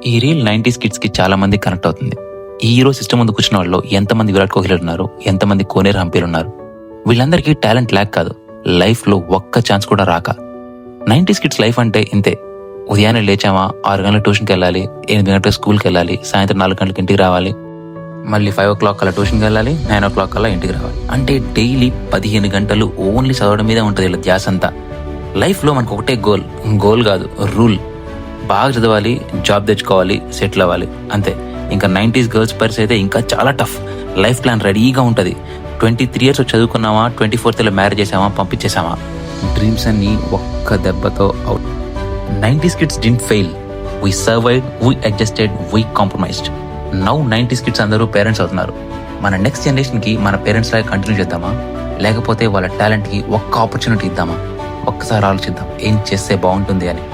ఈ reel 90s kids కి చాలా మంది కనెక్ట్ అవుతుంది. ఈ హీరో సిస్టమ్ ముందు కూర్చున్న వాళ్ళు ఎంతమంది విరాట్ కోహ్లీ ఉన్నారు, ఎంతమంది కోనేరు హంపీలు ఉన్నారు. వీళ్ళందరికీ టాలెంట్ ల్యాక్ కాదు, లైఫ్ లో ఒక్క ఛాన్స్ కూడా రాక. 90s కిడ్స్ లైఫ్ అంటే ఇంతే. ఉదయాన్నే లేచామా, 6 గంటలకు ట్యూషన్కి వెళ్ళాలి, 8 గంటలకు స్కూల్కి వెళ్ళాలి, సాయంత్రం 4 గంటలకు ఇంటికి రావాలి, మళ్ళీ 5 o'clock కల్లా ట్యూషన్కి వెళ్ళాలి, 9 o'clock కల్లా ఇంటికి రావాలి. అంటే డైలీ 15 గంటలు ఓన్లీ చదవడం మీద ఉంటుంది వీళ్ళ ధ్యాస అంతా. లైఫ్లో మనకు ఒకటే గోల్ కాదు, రూల్. బాగా చదవాలి, జాబ్ తెచ్చుకోవాలి, సెటిల్ అవ్వాలి, అంతే. ఇంకా 90s గర్ల్స్ పరిస్థితి అయితే ఇంకా చాలా టఫ్. లైఫ్ ప్లాన్ రెడీగా ఉంటుంది. 23 years చదువుకున్నామా, 24th మ్యారేజ్ చేసామా, పంపించేసామా, డ్రీమ్స్ అన్ని ఒక్క దెబ్బతో out. 90s kids didn't fail, we survived, we adjusted, we compromised. Now 90s kids అందరూ పేరెంట్స్ అవుతున్నారు. మన నెక్స్ట్ జనరేషన్కి మన పేరెంట్స్ లాగా కంటిన్యూ చేద్దామా, లేకపోతే వాళ్ళ టాలెంట్కి ఒక్క ఆపర్చునిటీ ఇద్దామా? ఒక్కసారి ఆలోచిద్దాం ఏం చేస్తే బాగుంటుంది అని.